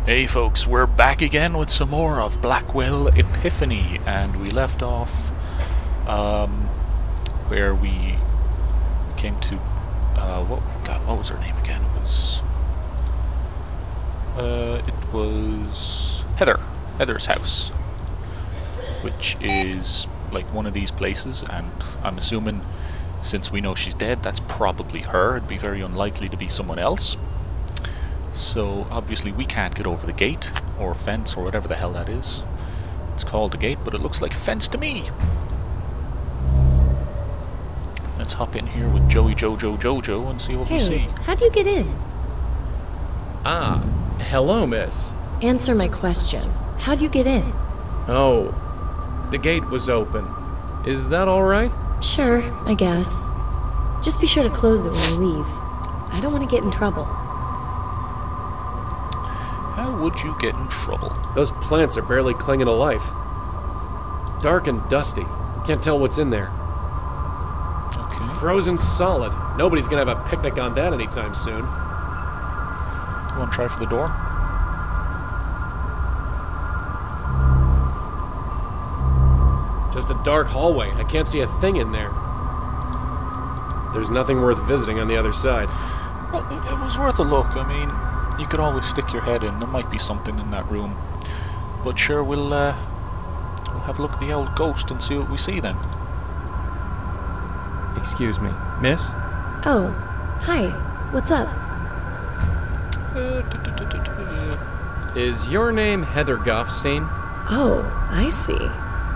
Hey folks, we're back again with some more of Blackwell Epiphany, and we left off where we came to what was her name again? It was Heather's house, which is like one of these places, and I'm assuming since we know she's dead, that's probably her. It'd be very unlikely to be someone else. So obviously we can't get over the gate or fence or whatever the hell that is. It's called a gate, but it looks like a fence to me. Let's hop in here with Joey Jojo and see what we see. How do you get in? Ah, hello, miss. Answer my question. How do you get in? Oh, the gate was open. Is that all right? Sure, I guess. Just be sure to close it when you leave. I don't want to get in trouble. How would you get in trouble? Those plants are barely clinging to life. Dark and dusty. Can't tell what's in there. Okay. Frozen solid. Nobody's gonna have a picnic on that anytime soon. You want to try for the door? Just a dark hallway. I can't see a thing in there. There's nothing worth visiting on the other side. Well, it was worth a look. I mean, you could always stick your head in. There might be something in that room. But sure, we'll have a look at the old ghost and see what we see then. Excuse me, miss? Oh, hi. What's up? Is your name Heather Goffstein? Oh, I see.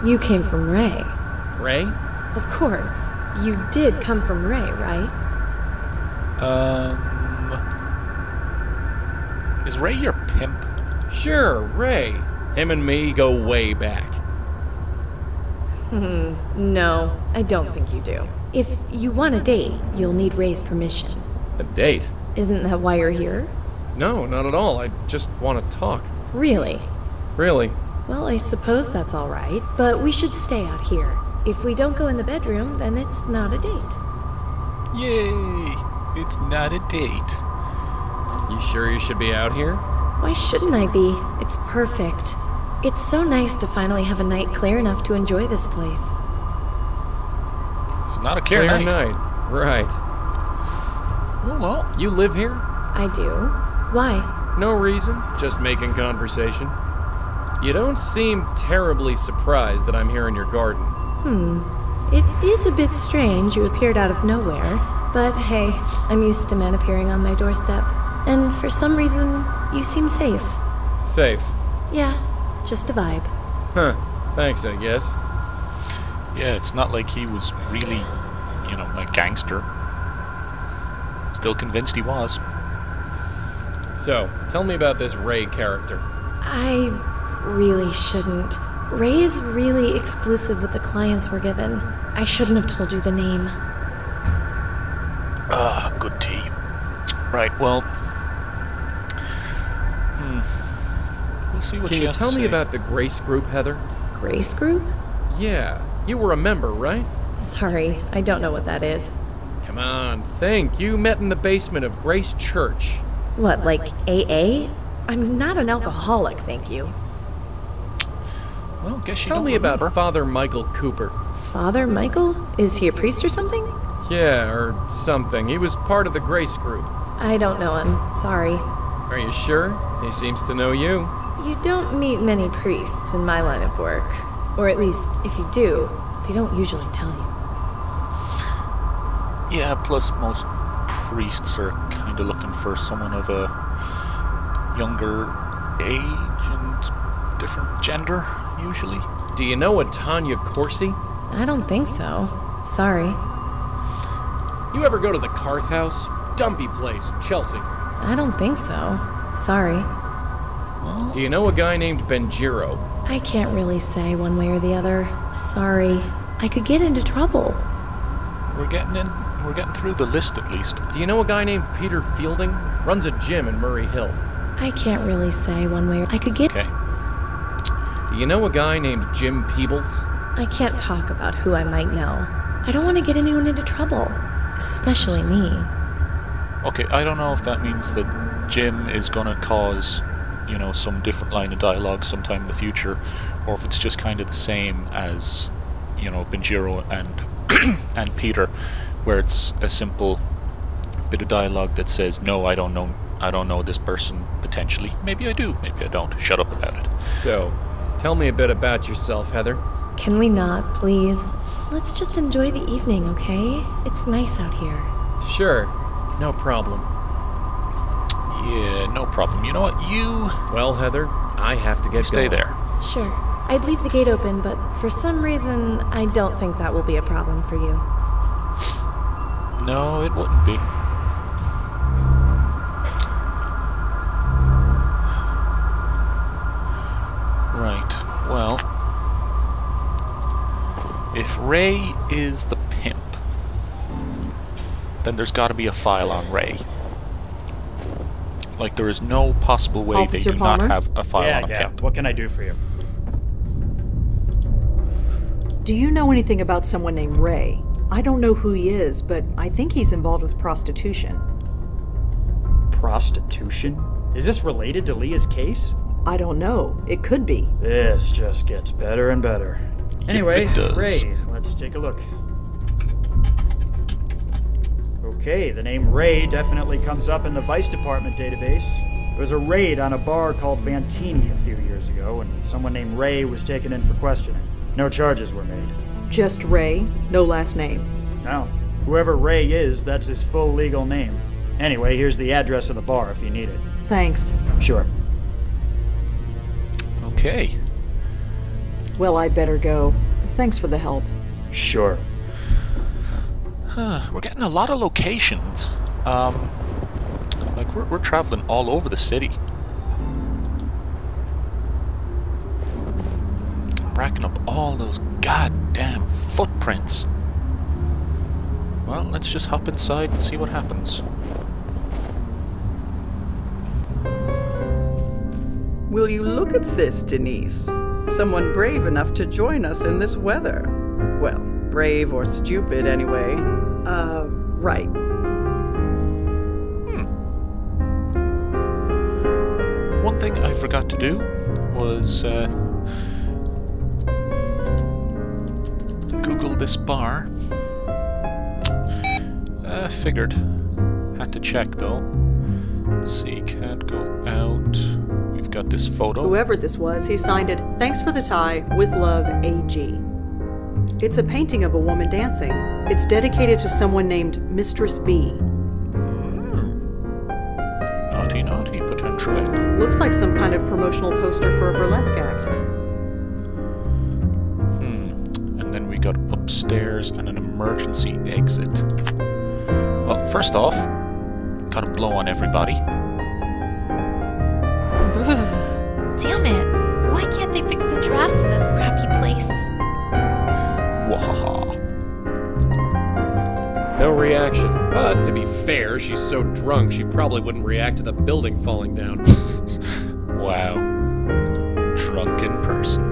You came from Ray. Ray? Of course. You did come from Ray, right? Is Ray your pimp? Sure, Ray. Him and me go way back. No, I don't think you do. If you want a date, you'll need Ray's permission. A date? Isn't that why you're here? No, not at all. I just want to talk. Really? Really? Well, I suppose that's all right, but we should stay out here. If we don't go in the bedroom, then it's not a date. Yay! It's not a date. You sure you should be out here? Why shouldn't I be? It's perfect. It's so nice to finally have a night clear enough to enjoy this place. It's not a clear night. Right. Oh, well. You live here? I do. Why? No reason. Just making conversation. You don't seem terribly surprised that I'm here in your garden. It is a bit strange you appeared out of nowhere, but hey, I'm used to men appearing on my doorstep. And for some reason, you seem safe. Safe? Yeah, just a vibe. Huh. Thanks, I guess. Yeah, it's not like he was really, a gangster. Still convinced he was. So, tell me about this Ray character. I really shouldn't. Ray is really exclusive with the clients we're given. I shouldn't have told you the name. Good tea. Right, well... We'll see what Can she you has tell to me say. about the Grace Group, Heather? Grace Group? Yeah. You were a member, right? Sorry, I don't know what that is. Come on, think. You met in the basement of Grace Church. What, like AA? I'm not an alcoholic, thank you. Well, guess you Tell don't me remember. about Father Michael Cooper. Father Michael? Is he a priest or something? Yeah, or something. He was part of the Grace Group. I don't know him, sorry. Are you sure? He seems to know you. You don't meet many priests in my line of work. Or at least, if you do, they don't usually tell you. Yeah, plus most priests are kind of looking for someone of a younger age and different gender, usually. Do you know a Tanya Corsi? I don't think so. Sorry. You ever go to the Carth House? Dumpy place in Chelsea. I don't think so. Sorry. Well, Do you know a guy named Benjiro? I can't really say one way or the other. Sorry. I could get into trouble. we're getting through the list at least. Do you know a guy named Peter Fielding? Runs a gym in Murray Hill. I can't really say one way or I could get... Okay. Do you know a guy named Jim Peebles? I can't talk about who I might know. I don't want to get anyone into trouble. Especially me. Okay, I don't know if that means that Jim is gonna cause you know, some different line of dialogue sometime in the future, or if it's just kind of the same as, you know, Benjiro and and Peter, where it's a simple bit of dialogue that says, no, I don't know this person, potentially. Maybe I do, maybe I don't. Shut up about it. So, tell me a bit about yourself, Heather. Can we not, please? Let's just enjoy the evening, okay? It's nice out here. Sure, no problem. Yeah, no problem. You know what, you... Well, Heather, I have to get stay going. there. Sure. I'd leave the gate open, but for some reason, I don't think that will be a problem for you. No, it wouldn't be. Right, well... If Ray is the pimp, then there's got to be a file on Ray. Like, there is no possible way Officer they do Palmer? not have a file on a pimp. What can I do for you? Do you know anything about someone named Ray? I don't know who he is, but I think he's involved with prostitution. Prostitution? Is this related to Leah's case? I don't know. It could be. This just gets better and better. Anyway, it does. Ray, let's take a look. Okay, the name Ray definitely comes up in the Vice Department database. There was a raid on a bar called Vantini a few years ago, and someone named Ray was taken in for questioning. No charges were made. Just Ray, no last name. Now, whoever Ray is, that's his full legal name. Anyway, here's the address of the bar if you need it. Thanks. Sure. Okay. Well, I'd better go. Thanks for the help. Sure. We're getting a lot of locations. Like, we're traveling all over the city. Racking up all those goddamn footprints. Well, let's just hop inside and see what happens. Will you look at this, Denise? Someone brave enough to join us in this weather. Well, brave or stupid anyway. Right. One thing I forgot to do was Google this bar. Figured. Had to check though. Let's see, can't go out. We've got this photo. Whoever this was, he signed it, "Thanks for the tie, with love, A.G." It's a painting of a woman dancing. It's dedicated to someone named Mistress B. Naughty, naughty, potentially. Looks like some kind of promotional poster for a burlesque act. And then we got upstairs and an emergency exit. Well, first off, gotta blow on everybody. Damn it! Why can't they fix the drafts in this crappy place? Wahaha. No reaction. But to be fair, she's so drunk she probably wouldn't react to the building falling down. Wow. Drunken person.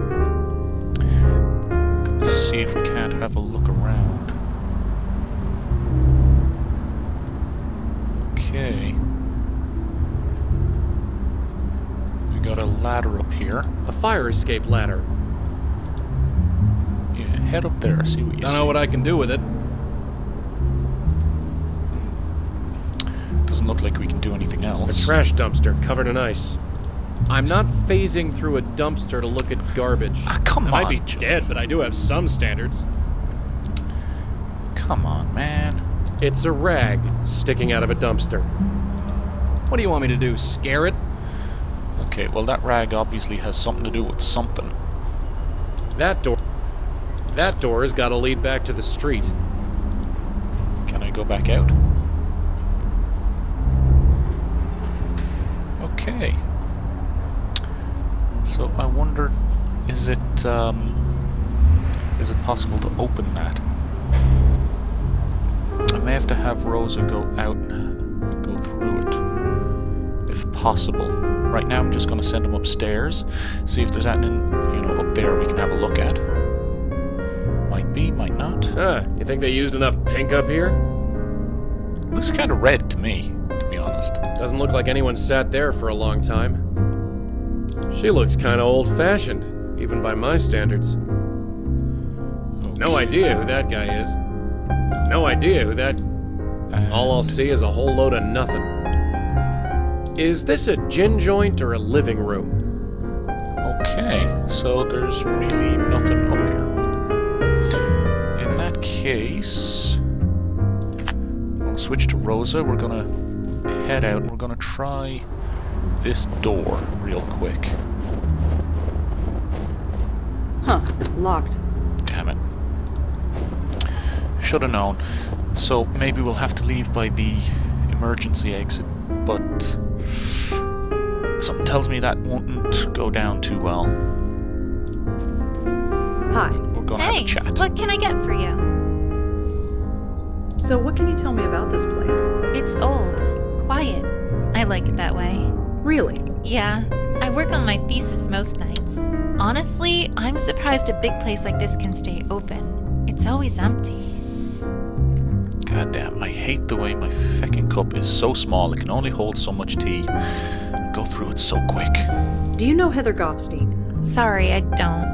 Gonna see if we can't have a look around. Okay. We got a ladder up here. A fire escape ladder. Yeah, head up there, see what you see. Don't know what I can do with it. Doesn't look like we can do anything A else. trash dumpster covered in ice. I'm not phasing through a dumpster to look at garbage. Ah, come I might on, be Joe. dead, but I do have some standards. Come on, man. It's a rag sticking out of a dumpster. What do you want me to do, scare it? Okay, well that rag obviously has something to do with something. That door has got to lead back to the street. Can I go back out? Okay. So I wonder, is it possible to open that? I may have to have Rosa go out and go through it, if possible. Right now I'm just going to send him upstairs, see if there's anything, you know, up there we can have a look at. Might be, might not. You think they used enough pink up here? Looks kind of red to me, to be honest. Doesn't look like anyone sat there for a long time. She looks kind of old-fashioned, even by my standards. No idea who that guy is. No idea who that... All I'll see is a whole load of nothing. Is this a gin joint or a living room? Okay, so there's really nothing up here. In that case, we'll switch to Rosa. We're gonna head out and we're gonna try this door real quick. Huh, locked. Damn it. Should have known. So maybe we'll have to leave by the emergency exit, but something tells me that won't go down too well. Hi. We're gonna have a chat. What can I get for you? So what can you tell me about this place? It's old, quiet. I like it that way. Really? Yeah, I work on my thesis most nights. Honestly, I'm surprised a big place like this can stay open. It's always empty. God damn, I hate the way my feckin' cup is so small it can only hold so much tea. I go through it so quick. Do you know Heather Goffstein? Sorry, I don't.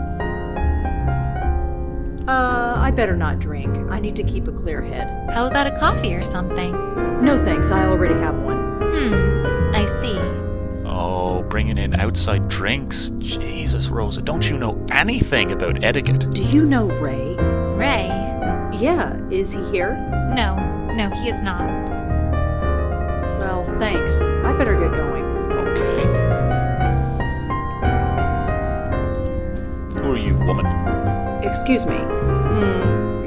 I better not drink. I need to keep a clear head. How about a coffee or something? No thanks, I already have one. I see. Oh, bringing in outside drinks. Jesus, Rosa, don't you know anything about etiquette? Do you know Ray? Ray? Yeah, is he here? No, he is not. Well, thanks. I better get going. Okay. Who are you, woman? Excuse me.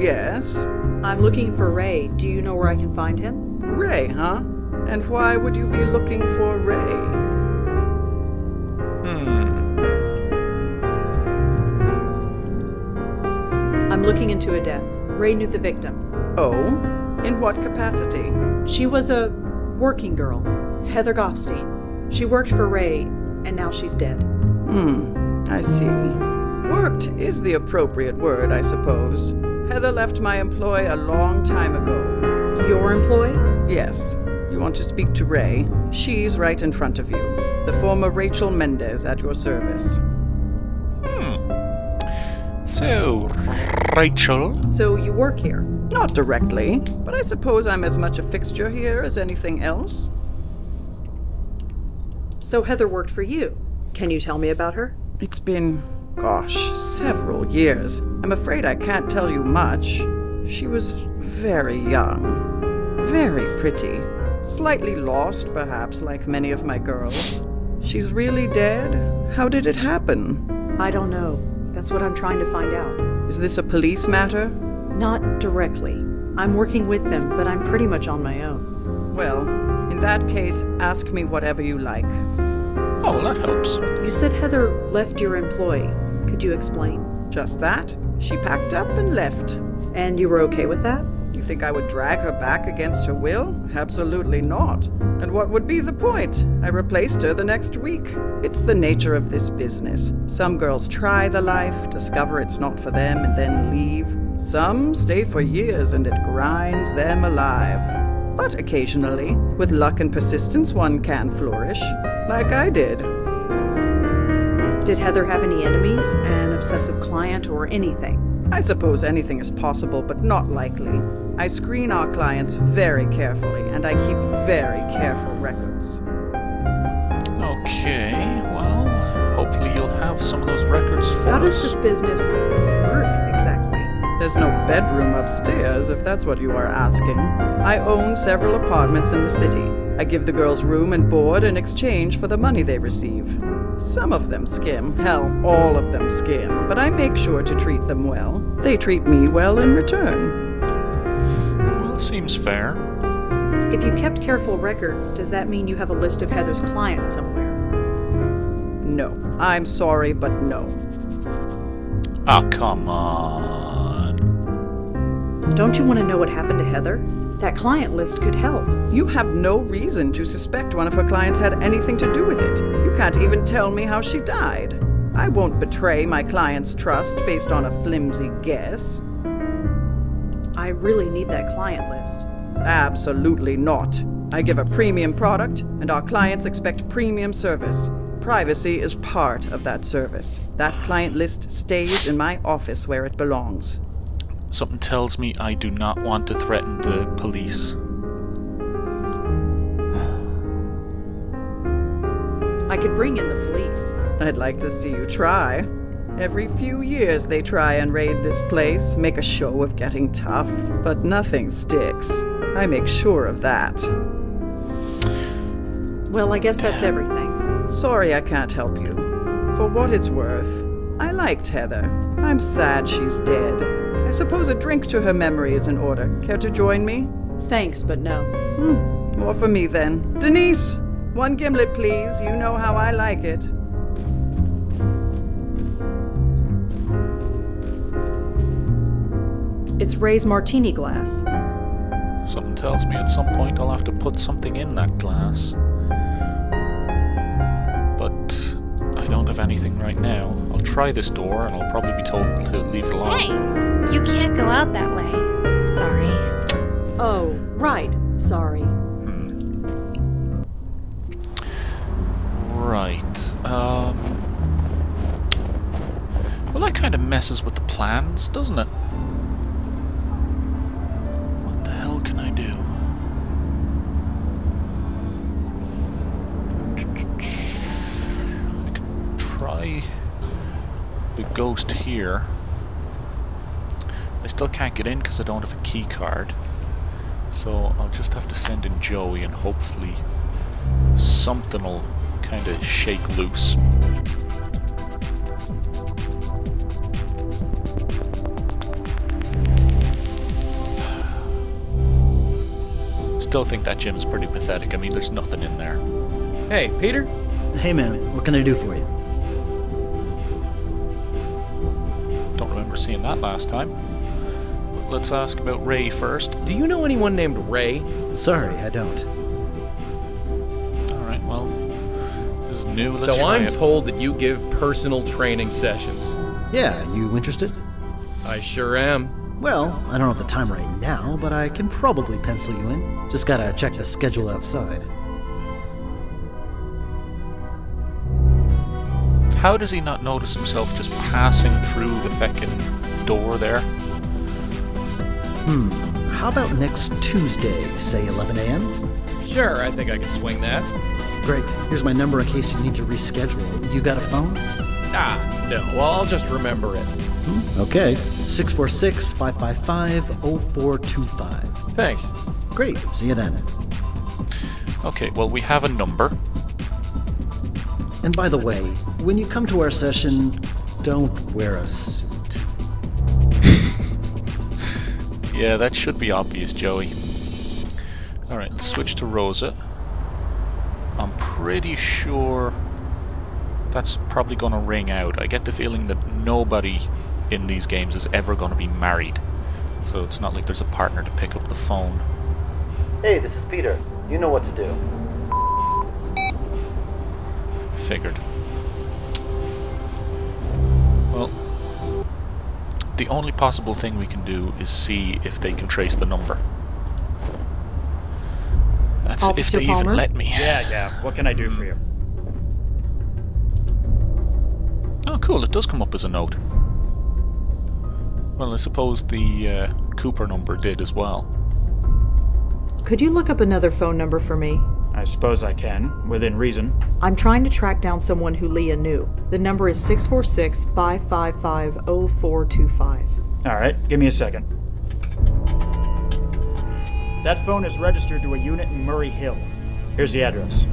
Yes? I'm looking for Ray. Do you know where I can find him? Ray, huh? And why would you be looking for Ray? I'm looking into a death. Ray knew the victim. Oh? In what capacity? She was a working girl, Heather Goffstein. She worked for Ray, and now she's dead. I see. Worked is the appropriate word, I suppose. Heather left my employ a long time ago. Your employee? Yes. You want to speak to Ray? She's right in front of you. The former Rachel Mendez at your service. So, Rachel? So you work here? Not directly, but I suppose I'm as much a fixture here as anything else. So Heather worked for you. Can you tell me about her? It's been, gosh, several years. I'm afraid I can't tell you much. She was very young, very pretty, slightly lost, perhaps, like many of my girls. She's really dead? How did it happen? I don't know. That's what I'm trying to find out. Is this a police matter? Not directly. I'm working with them, but I'm pretty much on my own. Well, in that case, ask me whatever you like. Oh, well, that helps. You said Heather left your employ. Could you explain? Just that. She packed up and left. And you were okay with that? You think I would drag her back against her will? Absolutely not. And what would be the point? I replaced her the next week. It's the nature of this business. Some girls try the life, discover it's not for them, and then leave. Some stay for years and it grinds them alive. But occasionally, with luck and persistence, one can flourish. Like I did. Did Heather have any enemies, an obsessive client, or anything? I suppose anything is possible, but not likely. I screen our clients very carefully, and I keep very careful records. Okay, well, hopefully you'll have some of those records for How us. does this business work, exactly? There's no bedroom upstairs, if that's what you are asking. I own several apartments in the city. I give the girls room and board in exchange for the money they receive. Some of them skim, hell, all of them skim, but I make sure to treat them well. They treat me well in return. Well, seems fair. If you kept careful records, does that mean you have a list of Heather's clients somewhere? No. I'm sorry, but no. Ah, come on. Don't you want to know what happened to Heather? That client list could help. You have no reason to suspect one of her clients had anything to do with it. You can't even tell me how she died. I won't betray my client's trust based on a flimsy guess. I really need that client list. Absolutely not. I give a premium product, and our clients expect premium service. Privacy is part of that service. That client list stays in my office where it belongs. Something tells me I do not want to threaten the police. I could bring in the police. I'd like to see you try. Every few years they try and raid this place, make a show of getting tough, but nothing sticks. I make sure of that. Well, I guess that's everything. Sorry I can't help you. For what it's worth, I liked Heather. I'm sad she's dead. I suppose a drink to her memory is in order. Care to join me? Thanks, but no. More for me then. Denise, 1 gimlet, please. You know how I like it. It's Ray's martini glass. Something tells me at some point I'll have to put something in that glass. But I don't have anything right now. I'll try this door and I'll probably be told to leave it alone. Hey, you can't go out that way. Sorry. Oh, right. Sorry. Right. Well, that kind of messes with the plans, doesn't it? What the hell can I do? I can try the ghost here. I still can't get in because I don't have a key card. So I'll just have to send in Joey and hopefully something will kind of shake loose. Still think that gym is pretty pathetic. I mean, there's nothing in there. Hey, Peter? Hey man, what can I do for you? Don't remember seeing that last time. But let's ask about Ray first. Do you know anyone named Ray? Sorry, I don't. Alright, well, this is new. Let's So try I'm it. told that you give personal training sessions. Yeah, you interested? I sure am. Well, I don't have the time right now, but I can probably pencil you in. Just gotta check the schedule outside. How does he not notice himself just passing through the feckin' door there? How about next Tuesday, say 11 a.m.? Sure, I think I can swing that. Great. Here's my number in case you need to reschedule. You got a phone? Ah, no, well, I'll just remember it. Okay. 646-555-0425. Thanks. Great. See you then. Okay, well, we have a number. And by the way, when you come to our session, don't wear a suit. Yeah, that should be obvious, Joey. Alright, let's switch to Rosa. I'm pretty sure that's probably going to ring out. I get the feeling that nobody in these games is ever going to be married. So it's not like there's a partner to pick up the phone. Hey, this is Peter. You know what to do. Figured. Well, the only possible thing we can do is see if they can trace the number. That's if Officer they Palmer? even let me. Yeah. What can I do for you? Oh, cool. It does come up as a note. Well, I suppose the Cooper number did as well. Could you look up another phone number for me? I suppose I can, within reason. I'm trying to track down someone who Leah knew. The number is 646-555-0425. Alright, give me a second. That phone is registered to a unit in Murray Hill. Here's the address.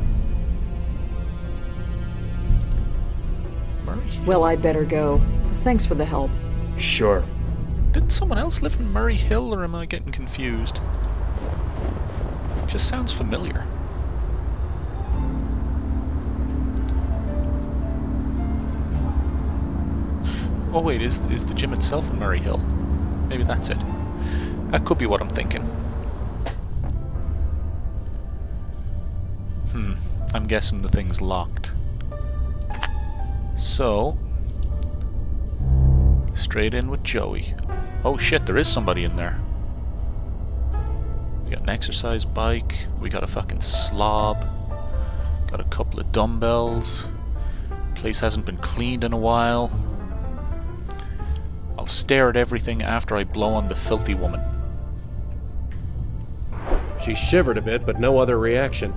Murray Hill? Well, I'd better go. Thanks for the help. Sure. Didn't someone else live in Murray Hill, or am I getting confused? It just sounds familiar. Oh wait, is the gym itself in Murray Hill? Maybe that's it. That could be what I'm thinking. I'm guessing the thing's locked. So, straight in with Joey. Oh shit, there is somebody in there. We got an exercise bike, we got a fucking slob, got a couple of dumbbells, Place hasn't been cleaned in a while. I'll stare at everything after I blow on the filthy woman. She shivered a bit, but no other reaction.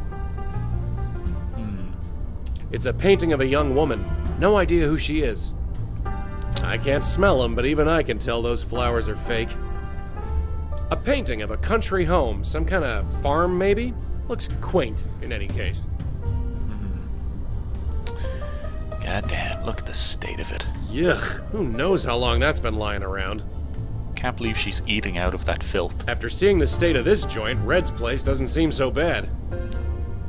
It's a painting of a young woman. No idea who she is. I can't smell them, but even I can tell those flowers are fake. A painting of a country home, some kind of farm maybe? Looks quaint, in any case. Goddamn, look at the state of it. Yuck, who knows how long that's been lying around. Can't believe she's eating out of that filth. After seeing the state of this joint, Red's place doesn't seem so bad.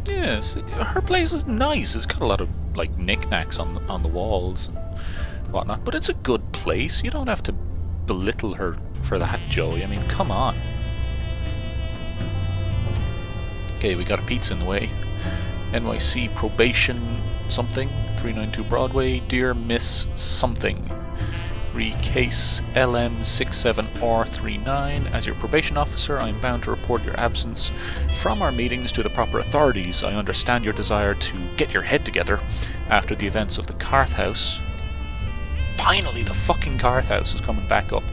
Yes, her place is nice. It's got a lot of, like, knickknacks on the walls and whatnot, but it's a good place. You don't have to belittle her for that, Joey. I mean, come on. Okay, we got a pizza in the way. NYC probation something, 392 Broadway, dear Miss something. Case LM67R39. As your probation officer, I am bound to report your absence from our meetings to the proper authorities. I understand your desire to get your head together after the events of the Carth House. Finally, the fucking Carth House is coming back up.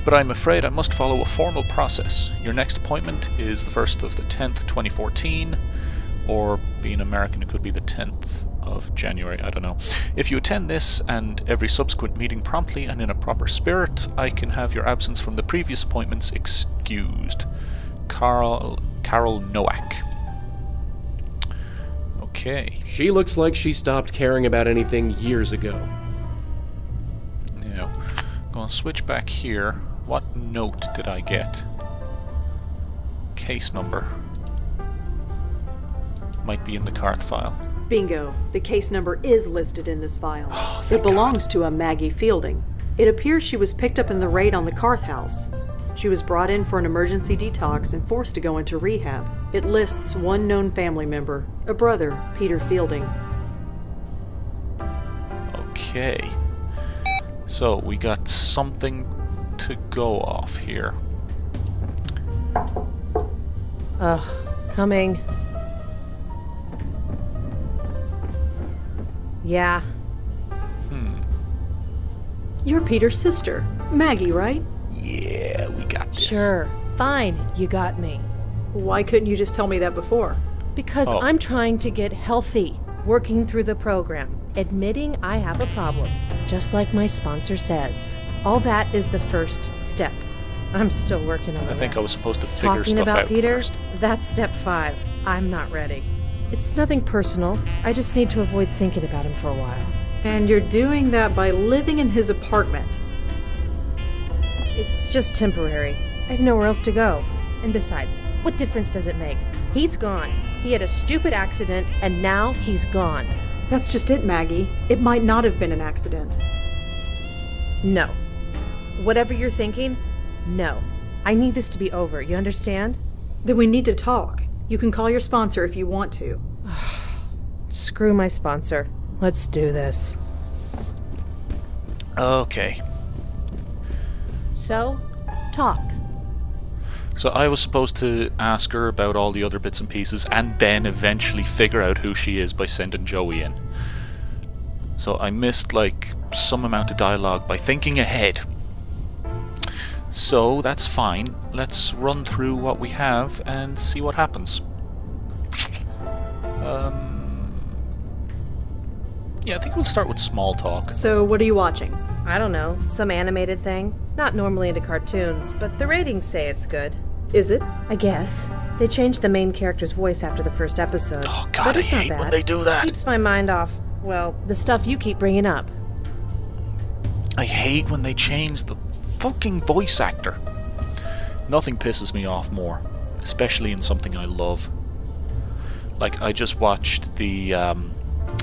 But I'm afraid I must follow a formal process. Your next appointment is the 1st of the 10th, 2014, or being American, it could be the 10th of January, I don't know. If you attend this and every subsequent meeting promptly and in a proper spirit, I can have your absence from the previous appointments excused. Carol Nowak. Okay. She looks like she stopped caring about anything years ago. Yeah. I'm going to switch back here. What note did I get? Case number. Might be in the Carth file. Bingo. The case number is listed in this file. Oh, it belongs to a Maggie Fielding. It appears she was picked up in the raid on the Carth House. She was brought in for an emergency detox and forced to go into rehab. It lists one known family member, a brother, Peter Fielding. Okay. So, we got something to go off here. Ugh, coming. Yeah. You're Peter's sister, Maggie, right? Yeah, we got this. Sure. Fine, you got me. Why couldn't you just tell me that before? Because I'm trying to get healthy, working through the program, admitting I have a problem, just like my sponsor says. All that is the first step. I'm still working on the rest. I think I was supposed to figure Talking stuff about out Peter, first. that's step 5. I'm not ready. It's nothing personal. I just need to avoid thinking about him for a while. And you're doing that by living in his apartment. It's just temporary. I have nowhere else to go. And besides, what difference does it make? He's gone. He had a stupid accident, and now he's gone. That's just it, Maggie. It might not have been an accident. No. Whatever you're thinking, no. I need this to be over, you understand? Then we need to talk. You can call your sponsor if you want to. Screw my sponsor. Let's do this. Okay. So, talk. So I was supposed to ask her about all the other bits and pieces and then eventually figure out who she is by sending Joey in. So I missed, like, some amount of dialogue by thinking ahead. So that's fine. Let's run through what we have and see what happens. Yeah, I think we'll start with small talk. So what are you watching? I don't know, some animated thing. Not normally into cartoons, but the ratings say it's good. Is it? I guess. They changed the main character's voice after the first episode. Oh god, but I it's not hate bad. when they do that. Keeps my mind off, well, the stuff you keep bringing up. I hate when they change the fucking voice actor. Nothing pisses me off more, especially in something I love. Like, I just watched the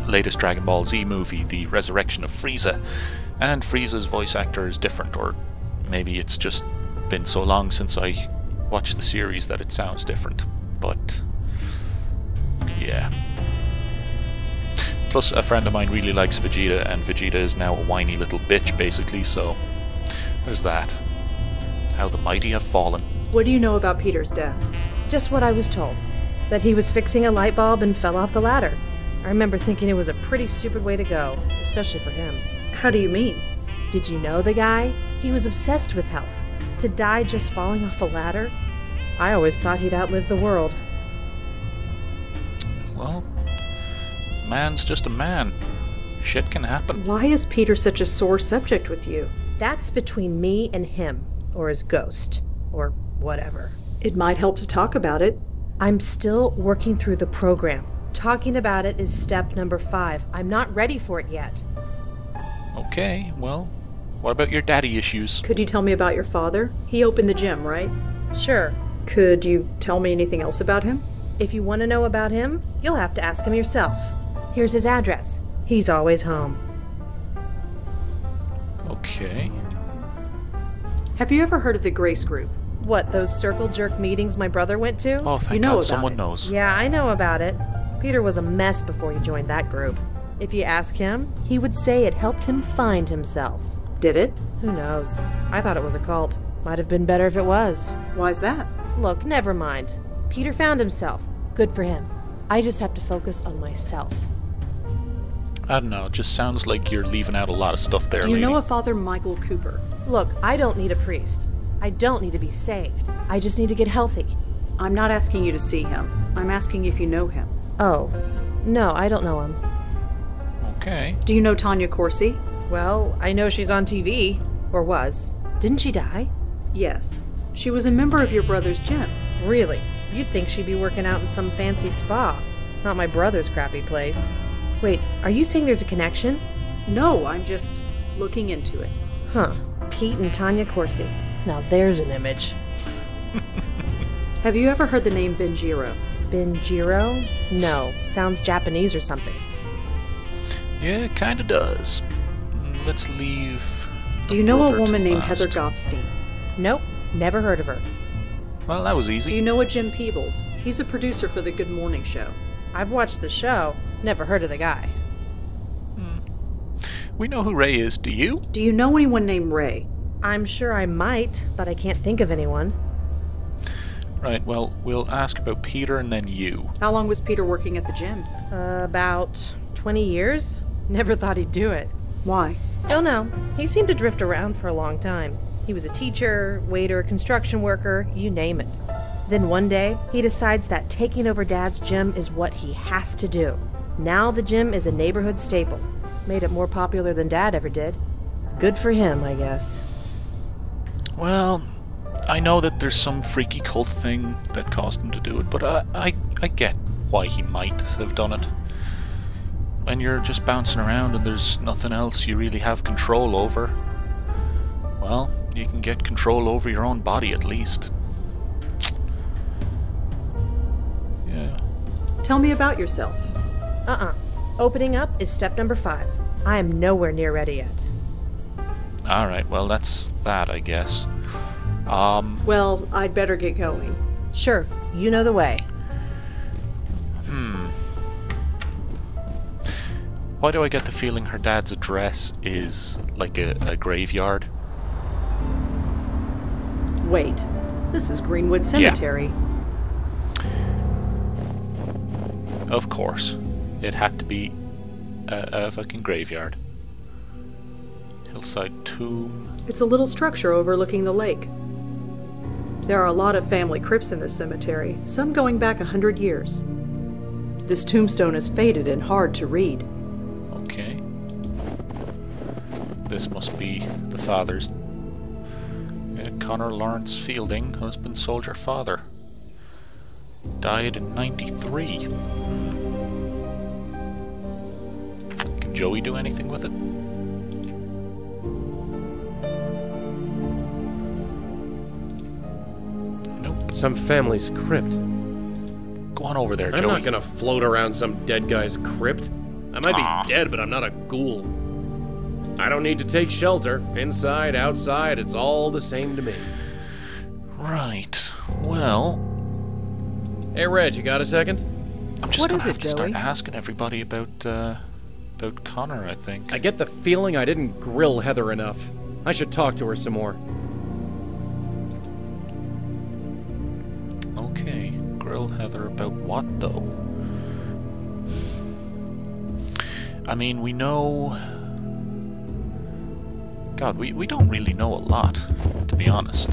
latest Dragon Ball Z movie, The Resurrection of Frieza, and Frieza's voice actor is different, or maybe it's just been so long since I watched the series that it sounds different, but yeah. Plus, a friend of mine really likes Vegeta, and Vegeta is now a whiny little bitch, basically, so there's that. How the mighty have fallen. What do you know about Peter's death? Just what I was told. That he was fixing a light bulb and fell off the ladder. I remember thinking it was a pretty stupid way to go, especially for him. How do you mean? Did you know the guy? He was obsessed with health. To die just falling off a ladder? I always thought he'd outlive the world. Well, man's just a man. Shit can happen. Why is Peter such a sore subject with you? That's between me and him, or his ghost, or whatever. It might help to talk about it. I'm still working through the program. Talking about it is step number 5. I'm not ready for it yet. Okay, well, what about your daddy issues? Could you tell me about your father? He opened the gym, right? Sure. Could you tell me anything else about him? If you want to know about him, you'll have to ask him yourself. Here's his address. He's always home. Okay. Have you ever heard of the Grace Group? What, those circle jerk meetings my brother went to? Oh, thank You know God about someone it. knows. Yeah, I know about it. Peter was a mess before he joined that group. If you ask him, he would say it helped him find himself. Did it? Who knows? I thought it was a cult. Might have been better if it was. Why's that? Look, never mind. Peter found himself. Good for him. I just have to focus on myself. I don't know, it just sounds like you're leaving out a lot of stuff there, Do you lady. know a Father Michael Cooper? Look, I don't need a priest. I don't need to be saved. I just need to get healthy. I'm not asking you to see him. I'm asking if you know him. Oh, no, I don't know him. Okay. Do you know Tanya Corsi? Well, I know she's on TV. Or was. Didn't she die? Yes. She was a member of your brother's gym. Really? You'd think she'd be working out in some fancy spa. Not my brother's crappy place. Wait, are you saying there's a connection? No, I'm just looking into it. Huh. Pete and Tanya Corsi. Now there's an image. Have you ever heard the name Benjiro? Benjiro? No. Sounds Japanese or something. Yeah, it kinda does. Let's leave... Do you know a Brother woman to named last. Heather Goffstein? Nope. Never heard of her. Well, that was Do easy. you know a Jim Peebles? He's a producer for the Good Morning Show. I've watched the show. Never heard of the guy. We know who Ray is, do you? Do you know anyone named Ray? I'm sure I might, but I can't think of anyone. Right, well, we'll ask about Peter and then you. How long was Peter working at the gym? About 20 years? Never thought he'd do it. Why? Don't know. He seemed to drift around for a long time. He was a teacher, waiter, construction worker, you name it. Then one day, he decides that taking over Dad's gym is what he has to do. Now the gym is a neighborhood staple. Made it more popular than Dad ever did. Good for him, I guess. Well, I know that there's some freaky cult thing that caused him to do it, but I get why he might have done it. When you're just bouncing around and there's nothing else you really have control over, well, you can get control over your own body at least. Yeah. Tell me about yourself. Opening up is step number 5. I am nowhere near ready yet. Alright, well that's that, I guess. Well, I'd better get going. Sure, you know the way. Why do I get the feeling her dad's address is like a graveyard? Wait, this is Greenwood Cemetery. Of course. It had to be a fucking graveyard. Hillside tomb. It's a little structure overlooking the lake. There are a lot of family crypts in this cemetery, some going back 100 years. This tombstone is faded and hard to read. Okay. This must be the father's. Connor Lawrence Fielding, husband, soldier, father. Died in 93. Can Joey do anything with it? Nope. Some family's crypt. Go on over there, Joey. I'm not gonna float around some dead guy's crypt. I might Aw. be dead, but I'm not a ghoul. I don't need to take shelter. Inside, outside, it's all the same to me. Right. Well, Hey, Reg, you got a second? I'm just What gonna is have it, to start Joey? asking everybody about Connor, I think. I get the feeling I didn't grill Heather enough. I should talk to her some more. Okay. Grill Heather about what, though? I mean, we know... God, we don't really know a lot, to be honest.